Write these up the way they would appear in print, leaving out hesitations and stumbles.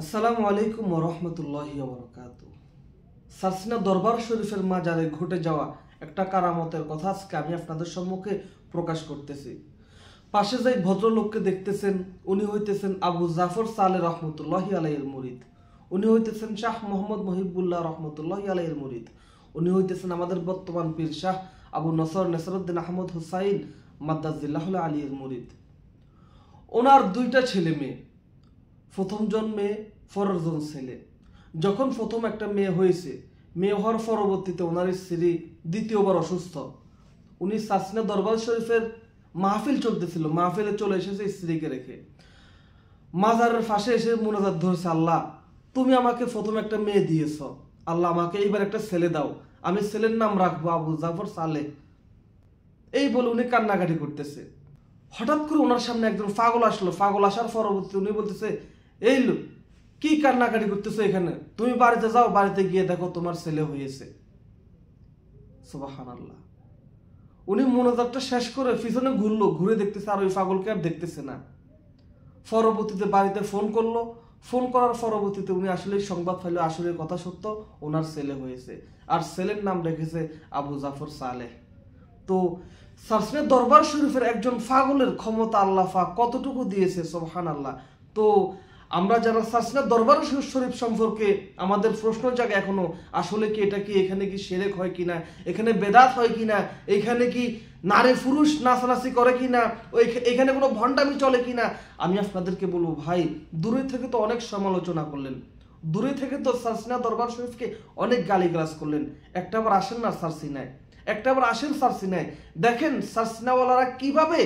আসসালামু আলাইকুম ওয়া রাহমাতুল্লাহি ওয়া বারাকাতুহু। সারসিনা দরবার শরীফের মাজারে ঘটে যাওয়া একটা কারামতের কথা আজকে আমি আপনাদের সম্মুখে প্রকাশ করতেছি। পাশে যাই ভদ্রলোককে দেখতেছেন, উনি হইতেছেন আবু জাফর সালেহ রহমতুল্লাহি আলাইহির মুরিদ। উনি হইতেছেন শাহ মোহাম্মদ মহিবুল্লাহ রহমতুল্লাহি আলাইহির মুরিদ। উনি হইতেছেন আমাদের বর্তমান পীর শাহ আবু নসর নেসরুদ্দিন আহমদ হুসাইন মাদ্দাজিল্লাহুল আলীর মুরিদ। ওনার দুইটা ছেলে মেয়ে, প্রথম জন মেয়ে, পরের জন ছেলে। যখন প্রথম একটা মেয়ে হয়েছে, মেয়ে হওয়ার পরবর্তীতে ওনার স্ত্রী দ্বিতীয়বার অসুস্থ। উনি সারসিনা দরবার শরীফের মাহফিল চলতেছিল, মাহফিলে চলে এসেছে স্ত্রীকে রেখে। মাজারের পাশে এসে মুনাজাত ধরছে, আল্লাহ তুমি আমাকে প্রথম একটা মেয়ে দিয়েছ, আল্লাহ আমাকে এইবার একটা ছেলে দাও, আমি ছেলের নাম রাখবো আবু জাফর সালেহ। এই বলে উনি কান্নাকাটি করতেছে। হঠাৎ করে ওনার সামনে একজন পাগল আসলো। পাগল আসার পরবর্তী উনি বলতেছে, এই লোক কি কান্নাকাটি করতেছো এখানে, তুমি বাড়িতে যাও, বাড়িতে গিয়ে দেখো তোমার ছেলে হয়েছে। সুবহানাল্লাহ। উনি মোনাজাতটা শেষ করে পিছনে ঘুরলো, ঘুরে দেখতেছে আর ওই পাগলকে আর দেখতেছে না। পরবর্তীতে বাড়িতে ফোন করলো, ফোন করার পরবর্তীতে উনি আসলে সংবাদ পাইলো আসলে কথা সত্য, ওনার ছেলে হয়েছে, আর ছেলের নাম রেখেছে আবু জাফর সালেহ। তো সারসিনা দরবার শরীফের একজন পাগলের ক্ষমতা আল্লাহ পাক কতটুকু দিয়েছে, সুবহানাল্লাহ। তো আমরা যারা সারসিনা দরবার শরীফ সম্পর্কে আমাদের প্রশ্ন জাগে এখনো, আসলে কি এটা কি, এখানে কি শিরক হয় কিনা, এখানে বেদাত হয় কিনা, এখানে কি নারী পুরুষ নাচানাচি করে কিনা, এখানে কোনো ভণ্ডামি চলে কিনা, আমি আপনাদেরকে বলবো ভাই, দূরে থেকে তো অনেক সমালোচনা করলেন, দূরে থেকে তো সারসিনা দরবার শরীফকে অনেক গালিগালাজ করলেন, একটাবার আসেন না সারসিনায়, একটাবার আসেন সারসিনায়, দেখেন সারসিনাওয়ালারা কিভাবে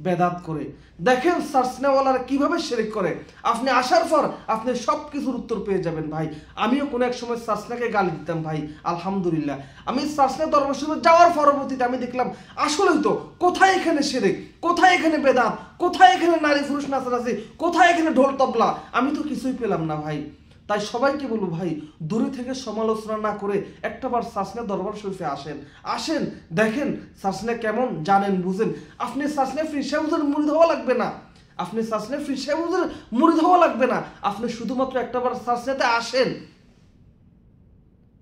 বেদাত করে, দেখেন সারসিনাওয়ালারা কিভাবে শিরক করে। আপনি আসার পর আপনি সব কিছুর উত্তর পেয়ে যাবেন ভাই। আমিও কোনো এক সময় সারসিনাকে গালি দিতাম ভাই, আলহামদুলিল্লাহ আমি সারসিনা দরবার শরীফে যাওয়ার পরবর্তীতে আমি দেখলাম আসলেই তো কোথায় এখানে শিরক, কোথায় এখানে বেদাত, কোথায় এখানে নারী পুরুষ নাচানাচি, কোথায় এখানে ঢোল তবলা, আমি তো কিছুই পেলাম না ভাই। তাই সবাইকে বলবো ভাই, দূরে থেকে সমালোচনা না করে একটাবার সারসিনা দরবার শরীফে আসেন, আসেন দেখেন সারসিনা কেমন, জানেন বুঝেন। আপনি সারসিনা পীর সাহেব হুজুরের মুরিদ হওয়া লাগবে না, আপনি সারসিনা পীর সাহেব হুজুরের মুরিদ হওয়া লাগবে না, আপনি শুধুমাত্র একটাবার সারসিনাতে আসেন।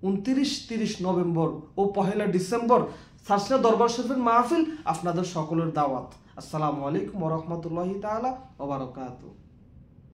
29-30 নভেম্বর ও 1 ডিসেম্বর সারসিনা দরবার শরীফের মাহফিল, আপনাদের সকলের দাওয়াত। আসসালামু আলাইকুম ওয়া রাহমাতুল্লাহি তাআলা ওয়া বারাকাতুহু।